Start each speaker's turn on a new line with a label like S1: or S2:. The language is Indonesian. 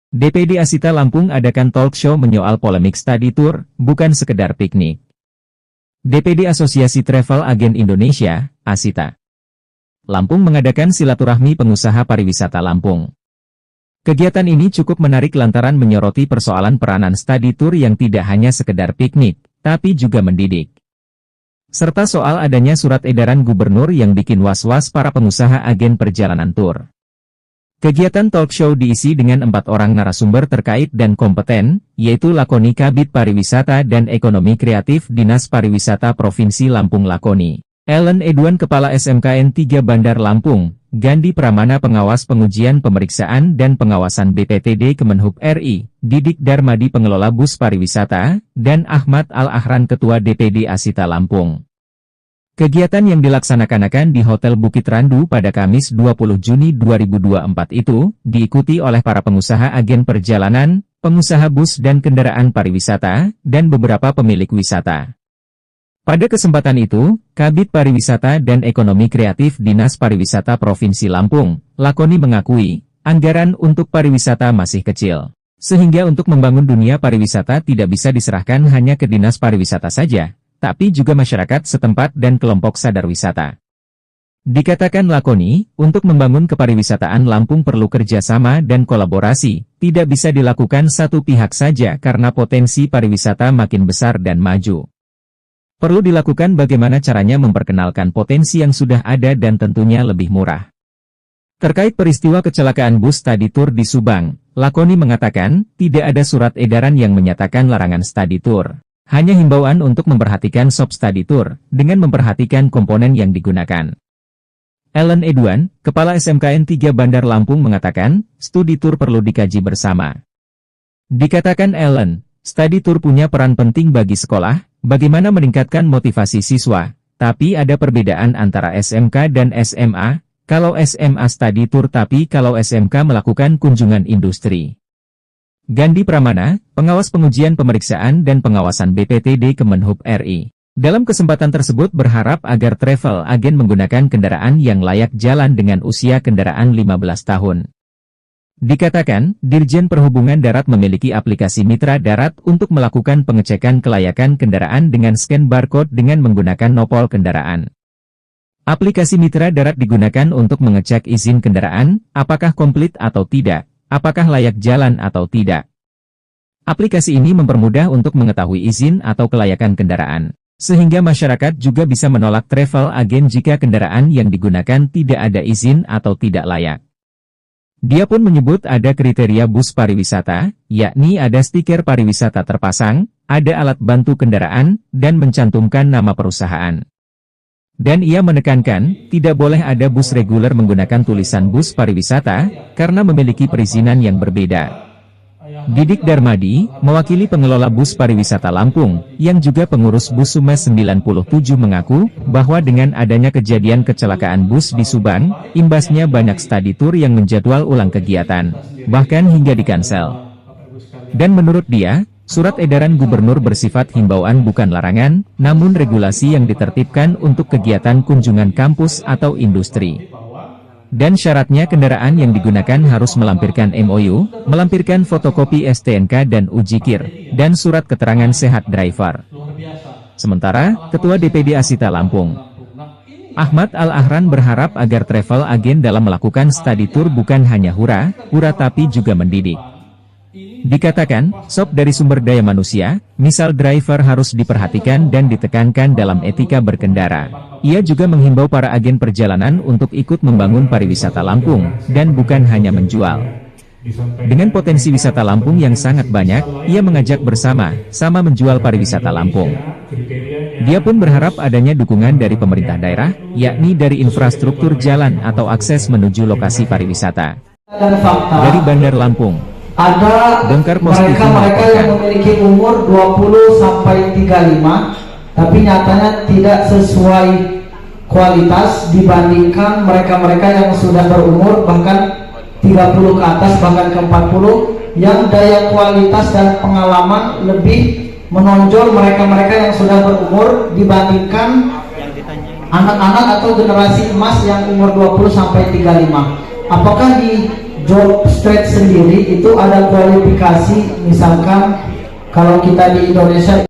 S1: DPD Asita Lampung adakan talk show menyoal polemik study tour, bukan sekedar piknik. DPD Asosiasi Travel Agen Indonesia, Asita Lampung mengadakan silaturahmi pengusaha pariwisata Lampung. Kegiatan ini cukup menarik lantaran menyoroti persoalan peranan study tour yang tidak hanya sekedar piknik, tapi juga mendidik. Serta soal adanya surat edaran gubernur yang bikin was-was para pengusaha agen perjalanan tur. Kegiatan talk show diisi dengan 4 orang narasumber terkait dan kompeten, yaitu Lakoni Kabid Pariwisata dan Ekonomi Kreatif Dinas Pariwisata Provinsi Lampung Lakoni, Ellen Edwan Kepala SMKN 3 Bandar Lampung, Gandhi Pramana Pengawas Pengujian Pemeriksaan dan Pengawasan BPTD Kemenhub RI, Didik Darmadi Pengelola Bus Pariwisata, dan Ahmad Al-Ahran Ketua DPD Asita Lampung. Kegiatan yang dilaksanakan di Hotel Bukit Randu pada Kamis 20 Juni 2024 itu, diikuti oleh para pengusaha agen perjalanan, pengusaha bus dan kendaraan pariwisata, dan beberapa pemilik wisata. Pada kesempatan itu, Kabid Pariwisata dan Ekonomi Kreatif Dinas Pariwisata Provinsi Lampung, Lakoni mengakui, anggaran untuk pariwisata masih kecil. Sehingga untuk membangun dunia pariwisata tidak bisa diserahkan hanya ke Dinas Pariwisata saja, tapi juga masyarakat setempat dan kelompok sadar wisata. Dikatakan Lakoni, untuk membangun kepariwisataan Lampung perlu kerjasama dan kolaborasi, tidak bisa dilakukan satu pihak saja karena potensi pariwisata makin besar dan maju. Perlu dilakukan bagaimana caranya memperkenalkan potensi yang sudah ada dan tentunya lebih murah. Terkait peristiwa kecelakaan bus study tour di Subang, Lakoni mengatakan, tidak ada surat edaran yang menyatakan larangan study tour. Hanya himbauan untuk memperhatikan shop study tour, dengan memperhatikan komponen yang digunakan. Ellen Edwan, Kepala SMKN 3 Bandar Lampung mengatakan, studi tour perlu dikaji bersama. Dikatakan Ellen, study tour punya peran penting bagi sekolah, bagaimana meningkatkan motivasi siswa, tapi ada perbedaan antara SMK dan SMA, kalau SMA study tour tapi kalau SMK melakukan kunjungan industri. Gandhi Pramana, Pengawas Pengujian Pemeriksaan dan Pengawasan BPTD Kemenhub RI, dalam kesempatan tersebut berharap agar travel agen menggunakan kendaraan yang layak jalan dengan usia kendaraan 15 tahun. Dikatakan, Dirjen Perhubungan Darat memiliki aplikasi Mitra Darat untuk melakukan pengecekan kelayakan kendaraan dengan scan barcode dengan menggunakan nopol kendaraan. Aplikasi Mitra Darat digunakan untuk mengecek izin kendaraan, apakah komplit atau tidak, apakah layak jalan atau tidak. Aplikasi ini mempermudah untuk mengetahui izin atau kelayakan kendaraan, sehingga masyarakat juga bisa menolak travel agen jika kendaraan yang digunakan tidak ada izin atau tidak layak. Dia pun menyebut ada kriteria bus pariwisata, yakni ada stiker pariwisata terpasang, ada alat bantu kendaraan, dan mencantumkan nama perusahaan. Dan ia menekankan, tidak boleh ada bus reguler menggunakan tulisan bus pariwisata, karena memiliki perizinan yang berbeda. Didik Darmadi, mewakili pengelola bus pariwisata Lampung, yang juga pengurus bus Sumes 97 mengaku, bahwa dengan adanya kejadian kecelakaan bus di Subang, imbasnya banyak study tour yang menjadwal ulang kegiatan, bahkan hingga dikansel. Dan menurut dia, surat edaran gubernur bersifat himbauan bukan larangan, namun regulasi yang ditertibkan untuk kegiatan kunjungan kampus atau industri. Dan syaratnya kendaraan yang digunakan harus melampirkan MOU, melampirkan fotokopi STNK dan uji KIR, dan surat keterangan sehat driver. Sementara, Ketua DPD Asita Lampung, Ahmad Al-Ahran berharap agar travel agen dalam melakukan study tour bukan hanya hura tapi juga mendidik. Dikatakan, sop dari sumber daya manusia, misal driver harus diperhatikan dan ditekankan dalam etika berkendara. Ia juga menghimbau para agen perjalanan untuk ikut membangun pariwisata Lampung, dan bukan hanya menjual. Dengan potensi wisata Lampung yang sangat banyak, ia mengajak bersama-sama menjual pariwisata Lampung. Dia pun berharap adanya dukungan dari pemerintah daerah, yakni dari infrastruktur jalan atau akses menuju lokasi pariwisata. Dari Bandar Lampung,
S2: ada mereka yang memiliki umur 20-35, tapi nyatanya tidak sesuai kualitas dibandingkan mereka-mereka yang sudah berumur bahkan 30 ke atas, bahkan ke 40, yang daya kualitas dan pengalaman lebih menonjol mereka-mereka yang sudah berumur dibandingkan anak-anak atau generasi emas yang umur 20-35. Apakah di job street sendiri itu ada kualifikasi, misalkan kalau kita di Indonesia